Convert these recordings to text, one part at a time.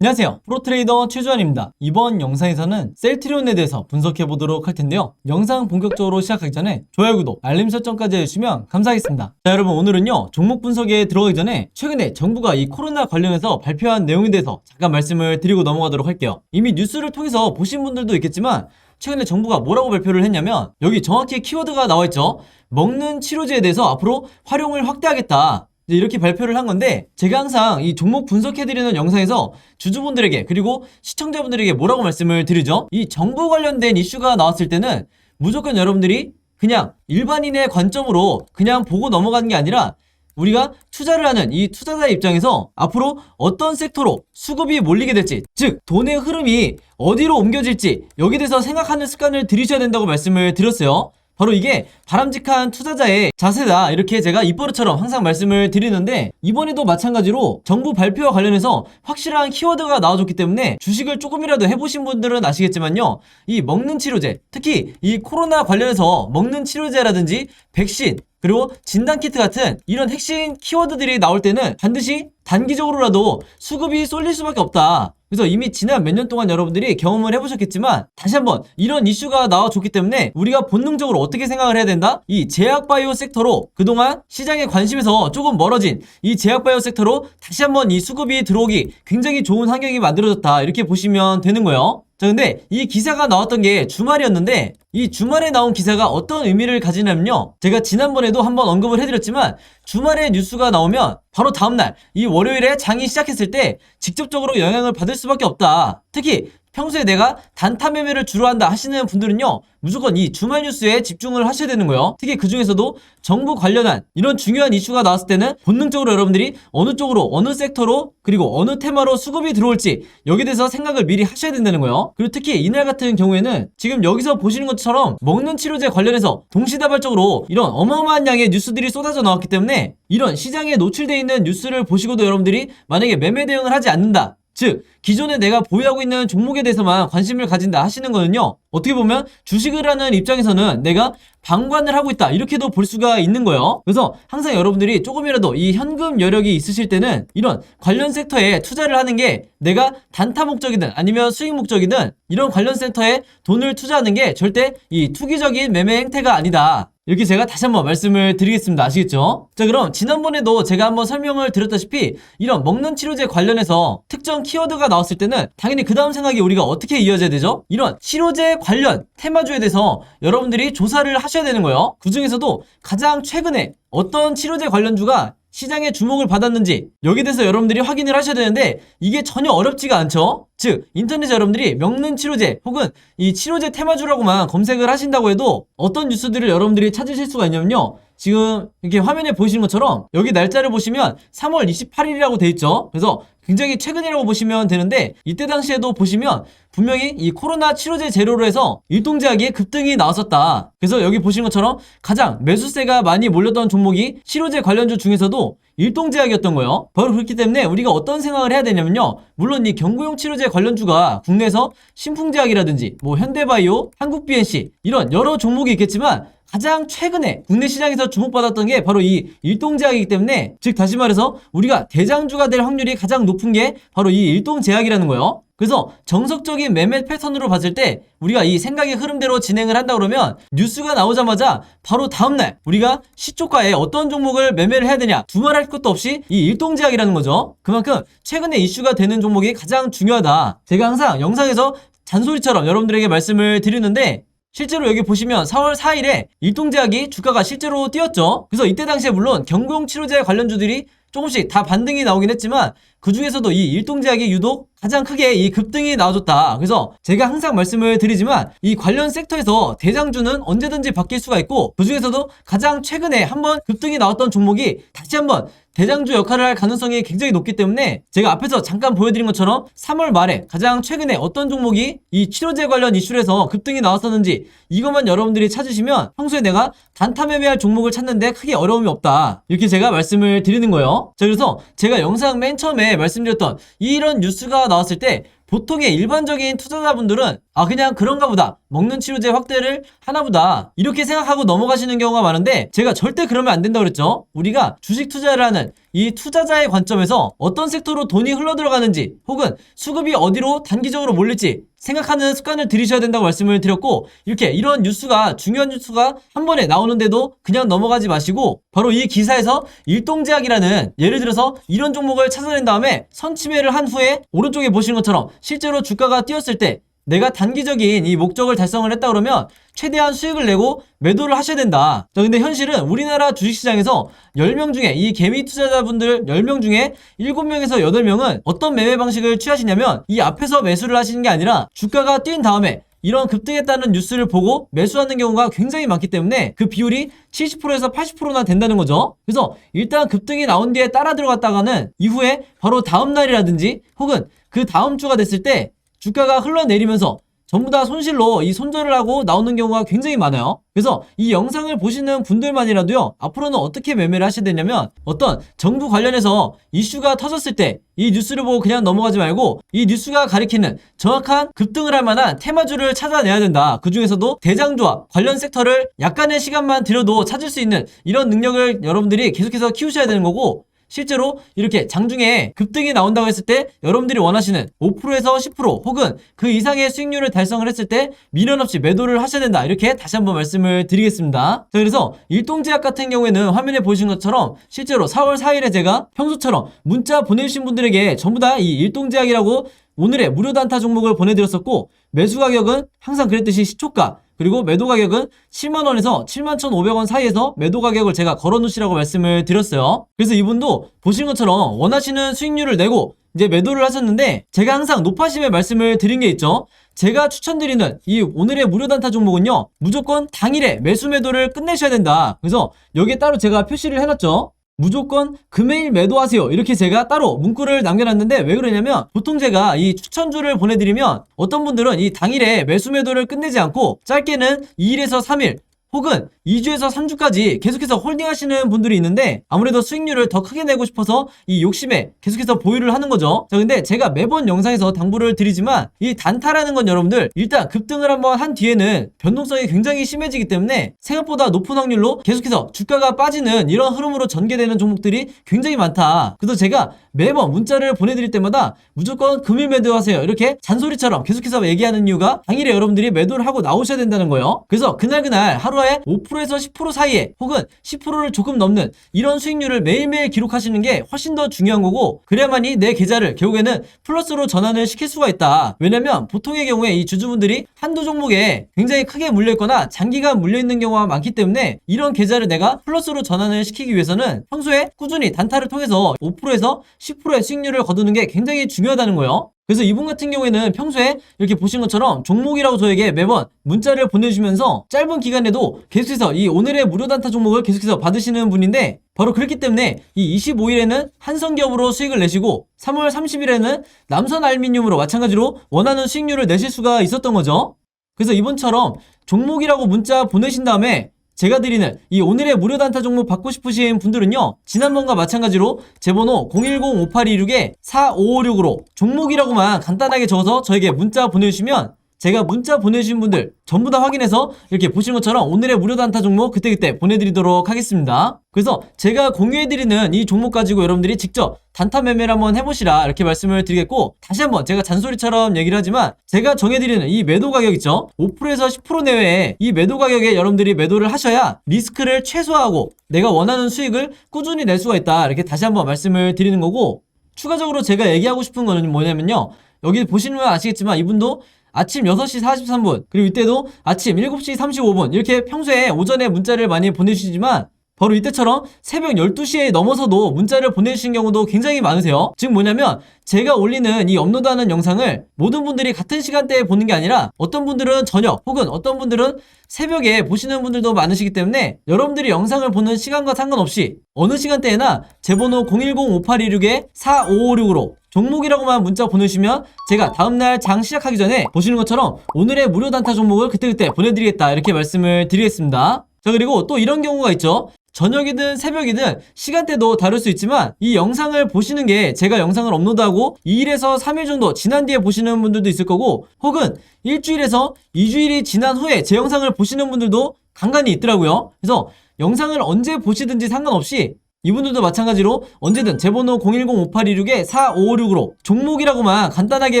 안녕하세요, 프로트레이더 최주환입니다. 이번 영상에서는 셀트리온에 대해서 분석해 보도록 할 텐데요. 영상 본격적으로 시작하기 전에 좋아요, 구독, 알림 설정까지 해주시면 감사하겠습니다. 자, 여러분, 오늘은요 종목 분석에 들어가기 전에 최근에 정부가 이 코로나 관련해서 발표한 내용에 대해서 잠깐 말씀을 드리고 넘어가도록 할게요. 이미 뉴스를 통해서 보신 분들도 있겠지만 최근에 정부가 뭐라고 발표를 했냐면, 여기 정확히 키워드가 나와있죠. 먹는 치료제에 대해서 앞으로 활용을 확대하겠다, 이렇게 발표를 한 건데, 제가 항상 이 종목 분석해드리는 영상에서 주주분들에게 그리고 시청자분들에게 뭐라고 말씀을 드리죠? 이 정부 관련된 이슈가 나왔을 때는 무조건 여러분들이 그냥 일반인의 관점으로 그냥 보고 넘어가는 게 아니라, 우리가 투자를 하는 이 투자자의 입장에서 앞으로 어떤 섹터로 수급이 몰리게 될지, 즉 돈의 흐름이 어디로 옮겨질지, 여기에 대해서 생각하는 습관을 들이셔야 된다고 말씀을 드렸어요. 바로 이게 바람직한 투자자의 자세다, 이렇게 제가 입버릇처럼 항상 말씀을 드리는데, 이번에도 마찬가지로 정부 발표와 관련해서 확실한 키워드가 나와줬기 때문에 주식을 조금이라도 해보신 분들은 아시겠지만요, 이 먹는 치료제, 특히 이 코로나 관련해서 먹는 치료제라든지 백신, 그리고 진단키트 같은 이런 핵심 키워드들이 나올 때는 반드시 단기적으로라도 수급이 쏠릴 수밖에 없다. 그래서 이미 지난 몇 년 동안 여러분들이 경험을 해보셨겠지만, 다시 한번 이런 이슈가 나와줬기 때문에 우리가 본능적으로 어떻게 생각을 해야 된다? 이 제약바이오 섹터로, 그동안 시장의 관심에서 조금 멀어진 이 제약바이오 섹터로 다시 한번 이 수급이 들어오기 굉장히 좋은 환경이 만들어졌다, 이렇게 보시면 되는 거예요. 자, 근데 이 기사가 나왔던 게 주말이었는데, 이 주말에 나온 기사가 어떤 의미를 가지냐면요, 제가 지난번에도 한번 언급을 해드렸지만, 주말에 뉴스가 나오면 바로 다음날 이 월요일에 장이 시작했을 때 직접적으로 영향을 받을 수밖에 없다. 특히 평소에 내가 단타 매매를 주로 한다 하시는 분들은요, 무조건 이 주말 뉴스에 집중을 하셔야 되는 거예요. 특히 그 중에서도 정부 관련한 이런 중요한 이슈가 나왔을 때는 본능적으로 여러분들이 어느 쪽으로, 어느 섹터로, 그리고 어느 테마로 수급이 들어올지, 여기에 대해서 생각을 미리 하셔야 된다는 거예요. 그리고 특히 이날 같은 경우에는 지금 여기서 보시는 것처럼 먹는 치료제 관련해서 동시다발적으로 이런 어마어마한 양의 뉴스들이 쏟아져 나왔기 때문에, 이런 시장에 노출되어 있는 뉴스를 보시고도 여러분들이 만약에 매매 대응을 하지 않는다, 즉 기존에 내가 보유하고 있는 종목에 대해서만 관심을 가진다 하시는 거는요, 어떻게 보면 주식을 하는 입장에서는 내가 방관을 하고 있다, 이렇게도 볼 수가 있는 거예요. 그래서 항상 여러분들이 조금이라도 이 현금 여력이 있으실 때는 이런 관련 섹터에 투자를 하는 게, 내가 단타 목적이든 아니면 수익 목적이든 이런 관련 섹터에 돈을 투자하는 게 절대 이 투기적인 매매 행태가 아니다, 이렇게 제가 다시 한번 말씀을 드리겠습니다. 아시겠죠? 자, 그럼 지난번에도 제가 한번 설명을 드렸다시피 이런 먹는 치료제 관련해서 특정 키워드가 나왔을 때는 당연히 그 다음 생각이 우리가 어떻게 이어져야 되죠? 이런 치료제 관련 테마주에 대해서 여러분들이 조사를 하셔야 되는 거예요. 그 중에서도 가장 최근에 어떤 치료제 관련주가 시장의 주목을 받았는지, 여기에 대해서 여러분들이 확인을 하셔야 되는데, 이게 전혀 어렵지가 않죠? 즉 인터넷에 여러분들이 먹는 치료제 혹은 이 치료제 테마주라고만 검색을 하신다고 해도 어떤 뉴스들을 여러분들이 찾으실 수가 있냐면요, 지금 이렇게 화면에 보시는 것처럼 여기 날짜를 보시면 3월 28일이라고 돼 있죠. 그래서 굉장히 최근이라고 보시면 되는데, 이때 당시에도 보시면 분명히 이 코로나 치료제 재료로 해서 일동제약이 급등이 나왔었다. 그래서 여기 보시는 것처럼 가장 매수세가 많이 몰렸던 종목이 치료제 관련주 중에서도 일동제약이었던 거예요. 바로 그렇기 때문에 우리가 어떤 생각을 해야 되냐면요, 물론 이 경구용 치료제 관련주가 국내에서 신풍제약이라든지 뭐 현대바이오, 한국BNC 이런 여러 종목이 있겠지만, 가장 최근에 국내 시장에서 주목받았던 게 바로 이 일동제약이기 때문에, 즉 다시 말해서 우리가 대장주가 될 확률이 가장 높은 게 바로 이 일동제약이라는 거예요. 그래서 정석적인 매매 패턴으로 봤을 때 우리가 이 생각의 흐름대로 진행을 한다 그러면, 뉴스가 나오자마자 바로 다음날 우리가 시초가에 어떤 종목을 매매를 해야 되냐 두말할 것도 없이 이 일동제약이라는 거죠. 그만큼 최근에 이슈가 되는 종목이 가장 중요하다, 제가 항상 영상에서 잔소리처럼 여러분들에게 말씀을 드리는데, 실제로 여기 보시면 4월 4일에 일동제약이 주가가 실제로 뛰었죠. 그래서 이때 당시에 물론 경구용 치료제 관련주들이 조금씩 다 반등이 나오긴 했지만, 그 중에서도 이 일동제약이 유독 가장 크게 이 급등이 나와줬다. 그래서 제가 항상 말씀을 드리지만, 이 관련 섹터에서 대장주는 언제든지 바뀔 수가 있고, 그 중에서도 가장 최근에 한번 급등이 나왔던 종목이 다시 한번 대장주 역할을 할 가능성이 굉장히 높기 때문에, 제가 앞에서 잠깐 보여드린 것처럼 3월 말에 가장 최근에 어떤 종목이 이 치료제 관련 이슈로 해서 급등이 나왔었는지, 이것만 여러분들이 찾으시면 평소에 내가 단타 매매할 종목을 찾는데 크게 어려움이 없다, 이렇게 제가 말씀을 드리는 거예요. 자, 그래서 제가 영상 맨 처음에 말씀드렸던 이런 뉴스가 나왔을 때 보통의 일반적인 투자자분들은 그냥 그런가 보다, 먹는 치료제 확대를 하나보다, 이렇게 생각하고 넘어가시는 경우가 많은데, 제가 절대 그러면 안 된다고 그랬죠. 우리가 주식 투자를 하는 이 투자자의 관점에서 어떤 섹터로 돈이 흘러들어가는지, 혹은 수급이 어디로 단기적으로 몰릴지 생각하는 습관을 들이셔야 된다고 말씀을 드렸고, 이렇게 이런 뉴스가, 중요한 뉴스가 한 번에 나오는데도 그냥 넘어가지 마시고, 바로 이 기사에서 일동제약이라는, 예를 들어서 이런 종목을 찾아낸 다음에 선침해를 한 후에 오른쪽에 보시는 것처럼 실제로 주가가 뛰었을 때 내가 단기적인 이 목적을 달성을 했다 그러면 최대한 수익을 내고 매도를 하셔야 된다. 자, 근데 현실은 우리나라 주식시장에서 10명 중에, 이 개미 투자자분들 10명 중에 7명에서 8명은 어떤 매매 방식을 취하시냐면, 이 앞에서 매수를 하시는 게 아니라 주가가 뛴 다음에 이런 급등했다는 뉴스를 보고 매수하는 경우가 굉장히 많기 때문에 그 비율이 70%에서 80%나 된다는 거죠. 그래서 일단 급등이 나온 뒤에 따라 들어갔다가는 이후에 바로 다음 날이라든지 혹은 그 다음 주가 됐을 때 주가가 흘러내리면서 전부 다 손실로 이 손절을 하고 나오는 경우가 굉장히 많아요. 그래서 이 영상을 보시는 분들만이라도요, 앞으로는 어떻게 매매를 하셔야 되냐면, 어떤 정부 관련해서 이슈가 터졌을 때 이 뉴스를 보고 그냥 넘어가지 말고 이 뉴스가 가리키는 정확한 급등을 할 만한 테마주를 찾아내야 된다. 그 중에서도 대장주와 관련 섹터를 약간의 시간만 들여도 찾을 수 있는 이런 능력을 여러분들이 계속해서 키우셔야 되는 거고, 실제로 이렇게 장중에 급등이 나온다고 했을 때 여러분들이 원하시는 5%에서 10% 혹은 그 이상의 수익률을 달성을 했을 때 미련 없이 매도를 하셔야 된다. 이렇게 다시 한번 말씀을 드리겠습니다. 자, 그래서 일동제약 같은 경우에는 화면에 보신 것처럼 실제로 4월 4일에 제가 평소처럼 문자 보내주신 분들에게 전부 다 이 일동제약이라고 오늘의 무료 단타 종목을 보내드렸었고, 매수 가격은 항상 그랬듯이 시초가, 그리고 매도 가격은 7만원에서 71,500원 사이에서 매도 가격을 제가 걸어놓으시라고 말씀을 드렸어요. 그래서 이분도 보신 것처럼 원하시는 수익률을 내고 이제 매도를 하셨는데, 제가 항상 높아심에 말씀을 드린 게 있죠. 제가 추천드리는 이 오늘의 무료 단타 종목은요, 무조건 당일에 매수 매도를 끝내셔야 된다. 그래서 여기에 따로 제가 표시를 해놨죠. 무조건 금요일 매도하세요. 이렇게 제가 따로 문구를 남겨놨는데, 왜 그러냐면 보통 제가 이 추천주를 보내드리면 어떤 분들은 이 당일에 매수 매도를 끝내지 않고 짧게는 2일에서 3일 혹은 2주에서 3주까지 계속해서 홀딩 하시는 분들이 있는데, 아무래도 수익률을 더 크게 내고 싶어서 이 욕심에 계속해서 보유를 하는 거죠. 자, 근데 제가 매번 영상에서 당부를 드리지만 이 단타라는 건 여러분들 일단 급등을 한번 한 뒤에는 변동성이 굉장히 심해지기 때문에 생각보다 높은 확률로 계속해서 주가가 빠지는 이런 흐름으로 전개되는 종목들이 굉장히 많다. 그래서 제가 매번 문자를 보내드릴 때마다 무조건 금일 매도하세요, 이렇게 잔소리처럼 계속해서 얘기하는 이유가 당일에 여러분들이 매도를 하고 나오셔야 된다는 거예요. 그래서 그날 하루에 5%에서 10% 사이에 혹은 10%를 조금 넘는 이런 수익률을 매일매일 기록하시는 게 훨씬 더 중요한 거고, 그래야만이 내 계좌를 결국에는 플러스로 전환을 시킬 수가 있다. 왜냐면 보통의 경우에 이 주주분들이 한두 종목에 굉장히 크게 물려있거나 장기간 물려있는 경우가 많기 때문에 이런 계좌를 내가 플러스로 전환을 시키기 위해서는 평소에 꾸준히 단타를 통해서 5%에서 10%의 수익률을 거두는 게 굉장히 중요하다는 거예요. 그래서 이분 같은 경우에는 평소에 이렇게 보신 것처럼 종목이라고 저에게 매번 문자를 보내주시면서 짧은 기간에도 계속해서 이 오늘의 무료 단타 종목을 계속해서 받으시는 분인데, 바로 그렇기 때문에 이 25일에는 한성기업으로 수익을 내시고 3월 30일에는 남선알미늄으로 마찬가지로 원하는 수익률을 내실 수가 있었던 거죠. 그래서 이번처럼 종목이라고 문자 보내신 다음에 제가 드리는 이 오늘의 무료 단타 종목 받고 싶으신 분들은요, 지난번과 마찬가지로 제 번호 010-5826-4556으로 종목이라고만 간단하게 적어서 저에게 문자 보내주시면 제가 문자 보내주신 분들 전부 다 확인해서 이렇게 보시는 것처럼 오늘의 무료 단타 종목 그때그때 보내드리도록 하겠습니다. 그래서 제가 공유해드리는 이 종목 가지고 여러분들이 직접 단타 매매를 한번 해보시라, 이렇게 말씀을 드리겠고, 다시 한번 제가 잔소리처럼 얘기를 하지만 제가 정해드리는 이 매도 가격 있죠, 5%에서 10% 내외에 이 매도 가격에 여러분들이 매도를 하셔야 리스크를 최소화하고 내가 원하는 수익을 꾸준히 낼 수가 있다, 이렇게 다시 한번 말씀을 드리는 거고, 추가적으로 제가 얘기하고 싶은 거는 뭐냐면요, 여기 보시면 아시겠지만 이분도 아침 6시 43분 그리고 이때도 아침 7시 35분 이렇게 평소에 오전에 문자를 많이 보내주시지만, 바로 이때처럼 새벽 12시에 넘어서도 문자를 보내주신 경우도 굉장히 많으세요. 즉 뭐냐면 제가 올리는 이 업로드하는 영상을 모든 분들이 같은 시간대에 보는 게 아니라 어떤 분들은 저녁 혹은 어떤 분들은 새벽에 보시는 분들도 많으시기 때문에 여러분들이 영상을 보는 시간과 상관없이 어느 시간대에나 제 번호 010-5826-4556으로 종목이라고만 문자 보내주시면 제가 다음날 장 시작하기 전에 보시는 것처럼 오늘의 무료 단타 종목을 그때그때 보내드리겠다, 이렇게 말씀을 드리겠습니다. 자, 그리고 또 이런 경우가 있죠. 저녁이든 새벽이든 시간대도 다를 수 있지만 이 영상을 보시는 게 제가 영상을 업로드하고 2일에서 3일 정도 지난 뒤에 보시는 분들도 있을 거고 혹은 일주일에서 2주일이 지난 후에 제 영상을 보시는 분들도 간간히 있더라고요. 그래서 영상을 언제 보시든지 상관없이 이분들도 마찬가지로 언제든 제 번호 010-5826-4556으로 종목이라고만 간단하게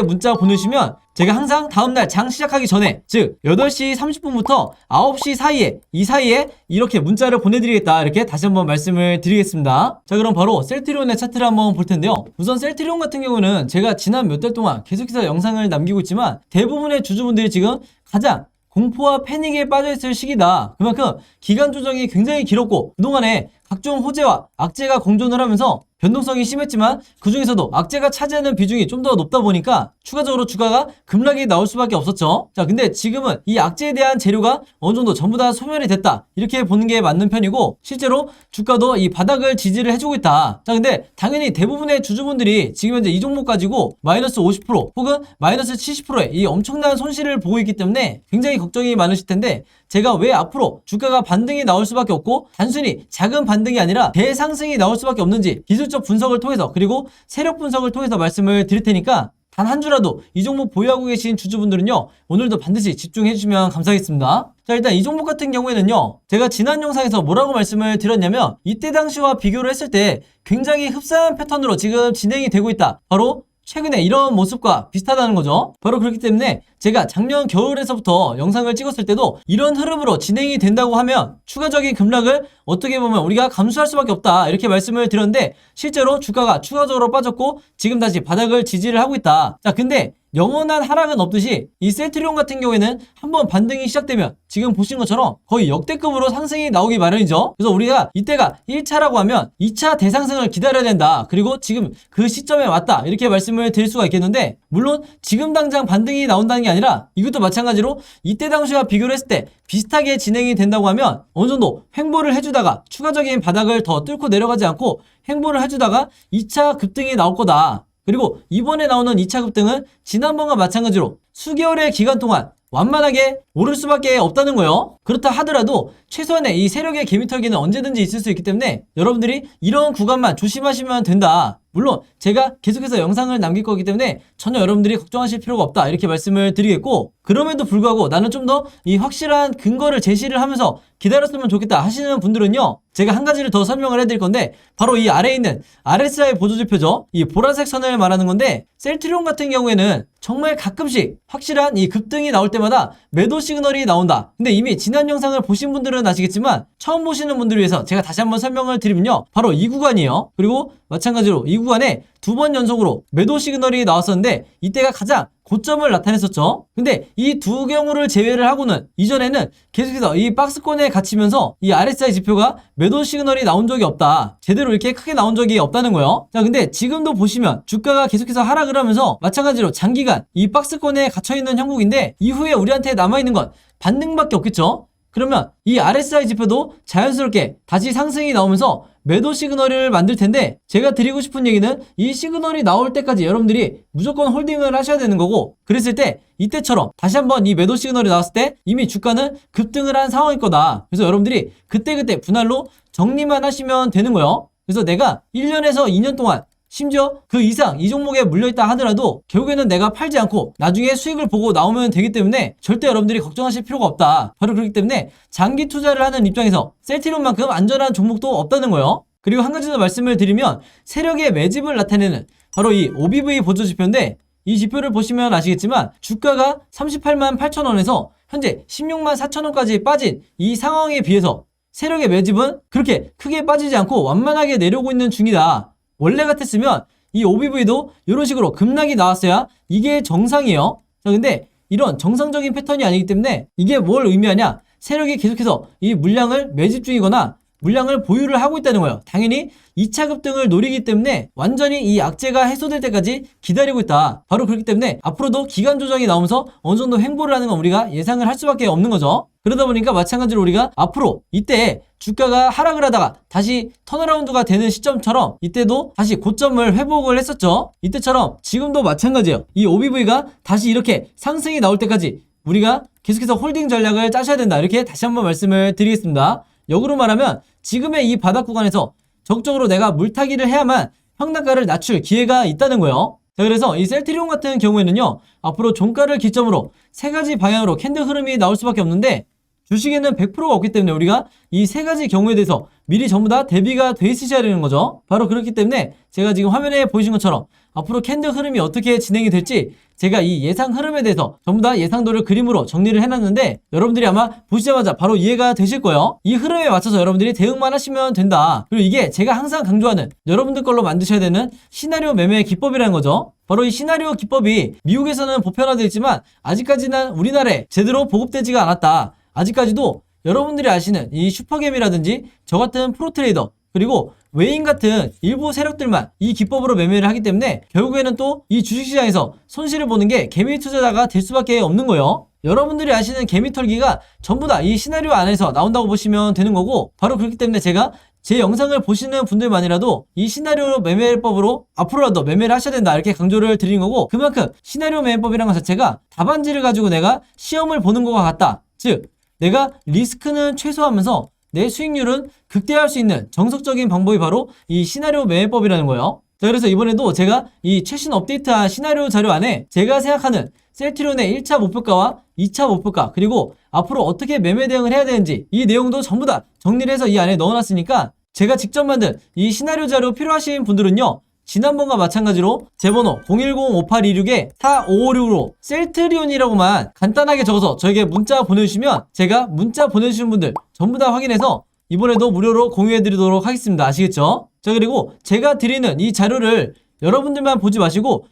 문자 보내주시면 제가 항상 다음날 장 시작하기 전에 즉 8시 30분부터 9시 사이에 이 사이에 이렇게 문자를 보내드리겠다 이렇게 다시 한번 말씀을 드리겠습니다. 자 그럼 바로 셀트리온의 차트를 한번 볼 텐데요. 우선 셀트리온 같은 경우는 제가 지난 몇 달 동안 계속해서 영상을 남기고 있지만 대부분의 주주분들이 지금 가장 공포와 패닉에 빠져있을 시기다. 그만큼 기간 조정이 굉장히 길었고 그동안에 각종 호재와 악재가 공존을 하면서 변동성이 심했지만 그 중에서도 악재가 차지하는 비중이 좀 더 높다 보니까 추가적으로 주가가 급락이 나올 수밖에 없었죠. 자 근데 지금은 이 악재에 대한 재료가 어느 정도 전부 다 소멸이 됐다 이렇게 보는 게 맞는 편이고 실제로 주가도 이 바닥을 지지를 해주고 있다. 자 근데 당연히 대부분의 주주분들이 지금 현재 이 종목 가지고 마이너스 50% 혹은 마이너스 70%의 이 엄청난 손실을 보고 있기 때문에 굉장히 걱정이 많으실 텐데 제가 왜 앞으로 주가가 반등이 나올 수밖에 없고 단순히 작은 반등이 아니라 대상승이 나올 수밖에 없는지 기술적 분석을 통해서 그리고 세력 분석을 통해서 말씀을 드릴 테니까 단 한 주라도 이 종목 보유하고 계신 주주분들은요 오늘도 반드시 집중해 주시면 감사하겠습니다. 자 일단 이 종목 같은 경우에는요 제가 지난 영상에서 뭐라고 말씀을 드렸냐면 이때 당시와 비교를 했을 때 굉장히 흡사한 패턴으로 지금 진행이 되고 있다. 바로 최근에 이런 모습과 비슷하다는 거죠. 바로 그렇기 때문에 제가 작년 겨울에서부터 영상을 찍었을 때도 이런 흐름으로 진행이 된다고 하면 추가적인 급락을 어떻게 보면 우리가 감수할 수밖에 없다 이렇게 말씀을 드렸는데 실제로 주가가 추가적으로 빠졌고 지금 다시 바닥을 지지를 하고 있다. 자 근데 영원한 하락은 없듯이 이 셀트리온 같은 경우에는 한번 반등이 시작되면 지금 보신 것처럼 거의 역대급으로 상승이 나오기 마련이죠. 그래서 우리가 이때가 1차라고 하면 2차 대상승을 기다려야 된다. 그리고 지금 그 시점에 왔다. 이렇게 말씀을 드릴 수가 있겠는데 물론 지금 당장 반등이 나온다는 게 아니라 이것도 마찬가지로 이때 당시와 비교를 했을 때 비슷하게 진행이 된다고 하면 어느 정도 횡보를 해주다가 추가적인 바닥을 더 뚫고 내려가지 않고 횡보를 해주다가 2차 급등이 나올 거다. 그리고 이번에 나오는 2차 급등은 지난번과 마찬가지로 수개월의 기간 동안 완만하게 오를 수밖에 없다는 거예요. 그렇다 하더라도 최소한의 이 세력의 개미털기는 언제든지 있을 수 있기 때문에 여러분들이 이런 구간만 조심하시면 된다. 물론 제가 계속해서 영상을 남길 거기 때문에 전혀 여러분들이 걱정하실 필요가 없다 이렇게 말씀을 드리겠고 그럼에도 불구하고 나는 좀 더 이 확실한 근거를 제시를 하면서 기다렸으면 좋겠다 하시는 분들은요 제가 한 가지를 더 설명을 해드릴 건데 바로 이 아래에 있는 RSI 보조지표죠. 이 보라색 선을 말하는 건데 셀트리온 같은 경우에는 정말 가끔씩 확실한 이 급등이 나올 때마다 매도 시그널이 나온다. 근데 이미 지난 영상을 보신 분들은 아시겠지만 처음 보시는 분들을 위해서 제가 다시 한번 설명을 드리면요 바로 이 구간이에요. 그리고 마찬가지로 이 구간에 2번 연속으로 매도 시그널이 나왔었는데 이때가 가장 고점을 나타냈었죠. 근데 이 두 경우를 제외를 하고는 이전에는 계속해서 이 박스권에 갇히면서 이 RSI 지표가 매도 시그널이 나온 적이 없다. 제대로 이렇게 크게 나온 적이 없다는 거예요. 자 근데 지금도 보시면 주가가 계속해서 하락을 하면서 마찬가지로 장기간 이 박스권에 갇혀있는 형국인데 이후에 우리한테 남아있는 건 반등밖에 없겠죠. 그러면 이 RSI 지표도 자연스럽게 다시 상승이 나오면서 매도 시그널을 만들 텐데 제가 드리고 싶은 얘기는 이 시그널이 나올 때까지 여러분들이 무조건 홀딩을 하셔야 되는 거고 그랬을 때 이때처럼 다시 한번 이 매도 시그널이 나왔을 때 이미 주가는 급등을 한 상황일 거다. 그래서 여러분들이 그때그때 분할로 정리만 하시면 되는 거예요. 그래서 내가 1년에서 2년 동안 심지어 그 이상 이 종목에 물려있다 하더라도 결국에는 내가 팔지 않고 나중에 수익을 보고 나오면 되기 때문에 절대 여러분들이 걱정하실 필요가 없다. 바로 그렇기 때문에 장기 투자를 하는 입장에서 셀트리온만큼 안전한 종목도 없다는 거예요. 그리고 한 가지 더 말씀을 드리면 세력의 매집을 나타내는 바로 이 OBV 보조지표인데 이 지표를 보시면 아시겠지만 주가가 38만 8천 원에서 현재 16만 4천 원까지 빠진 이 상황에 비해서 세력의 매집은 그렇게 크게 빠지지 않고 완만하게 내려오고 있는 중이다. 원래 같았으면 이 OBV도 이런 식으로 급락이 나왔어야 이게 정상이에요. 자, 근데 이런 정상적인 패턴이 아니기 때문에 이게 뭘 의미하냐? 세력이 계속해서 이 물량을 매집 중이거나 물량을 보유를 하고 있다는 거예요. 당연히 2차 급등을 노리기 때문에 완전히 이 악재가 해소될 때까지 기다리고 있다. 바로 그렇기 때문에 앞으로도 기간 조정이 나오면서 어느 정도 횡보를 하는 건 우리가 예상을 할 수밖에 없는 거죠. 그러다 보니까 마찬가지로 우리가 앞으로 이때 주가가 하락을 하다가 다시 턴어라운드가 되는 시점처럼 이때도 다시 고점을 회복을 했었죠. 이때처럼 지금도 마찬가지예요. 이 OBV가 다시 이렇게 상승이 나올 때까지 우리가 계속해서 홀딩 전략을 짜셔야 된다. 이렇게 다시 한번 말씀을 드리겠습니다. 역으로 말하면 지금의 이 바닥 구간에서 적극적으로 내가 물타기를 해야만 평단가를 낮출 기회가 있다는 거예요. 자, 그래서 이 셀트리온 같은 경우에는요, 앞으로 종가를 기점으로 세 가지 방향으로 캔들 흐름이 나올 수밖에 없는데, 주식에는 100%가 없기 때문에 우리가 이 세 가지 경우에 대해서 미리 전부 다 대비가 돼 있으셔야 되는 거죠. 바로 그렇기 때문에 제가 지금 화면에 보이신 것처럼 앞으로 캔들 흐름이 어떻게 진행이 될지 제가 이 예상 흐름에 대해서 전부 다 예상도를 그림으로 정리를 해놨는데, 여러분들이 아마 보시자마자 바로 이해가 되실 거예요. 이 흐름에 맞춰서 여러분들이 대응만 하시면 된다. 그리고 이게 제가 항상 강조하는 여러분들 걸로 만드셔야 되는 시나리오 매매 기법이라는 거죠. 바로 이 시나리오 기법이 미국에서는 보편화되어 있지만 아직까지는 우리나라에 제대로 보급되지가 않았다. 아직까지도 여러분들이 아시는 이 슈퍼겜이라든지 저 같은 프로트레이더, 그리고 외인 같은 일부 세력들만 이 기법으로 매매를 하기 때문에 결국에는 또 이 주식시장에서 손실을 보는 게 개미 투자자가 될 수밖에 없는 거예요. 여러분들이 아시는 개미 털기가 전부 다 이 시나리오 안에서 나온다고 보시면 되는 거고, 바로 그렇기 때문에 제가 제 영상을 보시는 분들만이라도 이 시나리오 매매법으로 앞으로라도 매매를 하셔야 된다 이렇게 강조를 드리는 거고, 그만큼 시나리오 매매법이라는 것 자체가 답안지를 가지고 내가 시험을 보는 것과 같다. 즉 내가 리스크는 최소화하면서 내 수익률은 극대화할 수 있는 정석적인 방법이 바로 이 시나리오 매매법이라는 거예요. 자, 그래서 이번에도 제가 이 최신 업데이트한 시나리오 자료 안에 제가 생각하는 셀트리온의 1차 목표가와 2차 목표가, 그리고 앞으로 어떻게 매매 대응을 해야 되는지 이 내용도 전부 다 정리를 해서 이 안에 넣어놨으니까 제가 직접 만든 이 시나리오 자료 필요하신 분들은요, 지난번과 마찬가지로 제 번호 010-5826-4556으로 셀트리온이라고만 간단하게 적어서 저에게 문자 보내주시면 제가 문자 보내주신 분들 전부 다 확인해서 이번에도 무료로 공유해드리도록 하겠습니다. 아시겠죠? 자, 그리고 제가 드리는 이 자료를 여러분들만 보지 마시고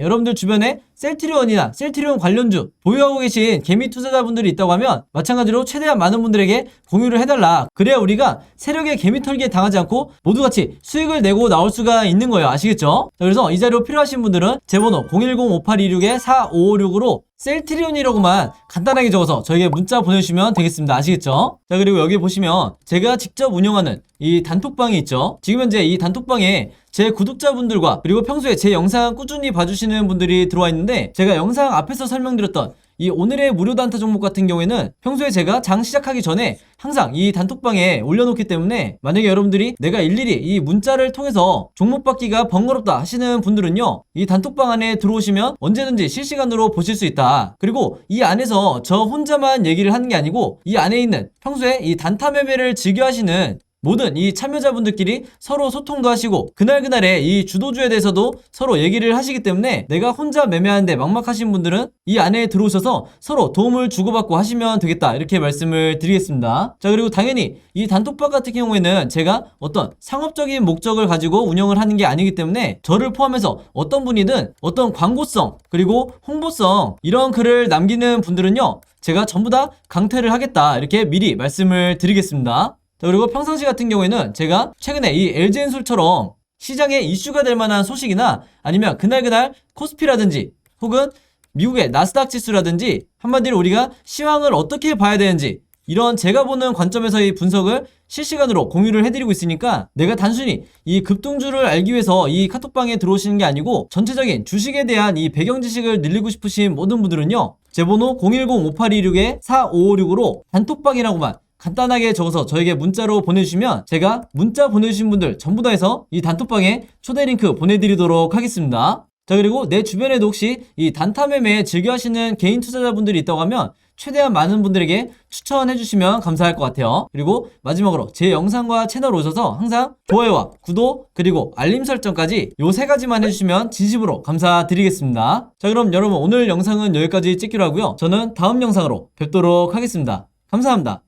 여러분들 주변에 셀트리온이나 셀트리온 관련주 보유하고 계신 개미 투자자분들이 있다고 하면 마찬가지로 최대한 많은 분들에게 공유를 해달라. 그래야 우리가 세력의 개미 털기에 당하지 않고 모두 같이 수익을 내고 나올 수가 있는 거예요. 아시겠죠? 자, 그래서 이 자료 필요하신 분들은 제 번호 010-5826-4556으로 셀트리온이라고만 간단하게 적어서 저에게 문자 보내주시면 되겠습니다. 아시겠죠? 자, 그리고 여기 보시면 제가 직접 운영하는 이 단톡방이 있죠. 지금 현재 이 단톡방에 제 구독자분들과 그리고 평소에 제 영상 꾸준히 봐주시는 분들이 들어와 있는데, 제가 영상 앞에서 설명드렸던 이 오늘의 무료 단타 종목 같은 경우에는 평소에 제가 장 시작하기 전에 항상 이 단톡방에 올려놓기 때문에 만약에 여러분들이 내가 일일이 이 문자를 통해서 종목 받기가 번거롭다 하시는 분들은요, 이 단톡방 안에 들어오시면 언제든지 실시간으로 보실 수 있다. 그리고 이 안에서 저 혼자만 얘기를 하는 게 아니고 이 안에 있는 평소에 이 단타 매매를 즐겨 하시는 모든 이 참여자분들끼리 서로 소통도 하시고 그날그날의 이 주도주에 대해서도 서로 얘기를 하시기 때문에 내가 혼자 매매하는데 막막하신 분들은 이 안에 들어오셔서 서로 도움을 주고받고 하시면 되겠다 이렇게 말씀을 드리겠습니다. 자, 그리고 당연히 이 단톡방 같은 경우에는 제가 어떤 상업적인 목적을 가지고 운영을 하는 게 아니기 때문에 저를 포함해서 어떤 분이든 어떤 광고성 그리고 홍보성 이런 글을 남기는 분들은요, 제가 전부 다 강퇴를 하겠다 이렇게 미리 말씀을 드리겠습니다. 자, 그리고 평상시 같은 경우에는 제가 최근에 이 LG엔솔처럼 시장에 이슈가 될 만한 소식이나 아니면 그날 코스피라든지 혹은 미국의 나스닥 지수라든지 한마디로 우리가 시황을 어떻게 봐야 되는지 이런 제가 보는 관점에서의 분석을 실시간으로 공유를 해드리고 있으니까 내가 단순히 이 급등주를 알기 위해서 이 카톡방에 들어오시는 게 아니고 전체적인 주식에 대한 이 배경 지식을 늘리고 싶으신 모든 분들은요, 제 번호 010-5826-4556으로 단톡방이라고만 간단하게 적어서 저에게 문자로 보내주시면 제가 문자 보내주신 분들 전부 다 해서 이 단톡방에 초대 링크 보내드리도록 하겠습니다. 자, 그리고 내 주변에도 혹시 이 단타 매매 즐겨 하시는 개인 투자자분들이 있다고 하면 최대한 많은 분들에게 추천해 주시면 감사할 것 같아요. 그리고 마지막으로 제 영상과 채널 오셔서 항상 좋아요와 구독 그리고 알림 설정까지 요 세 가지만 해주시면 진심으로 감사드리겠습니다. 자, 그럼 여러분 오늘 영상은 여기까지 찍기로 하고요. 저는 다음 영상으로 뵙도록 하겠습니다. 감사합니다.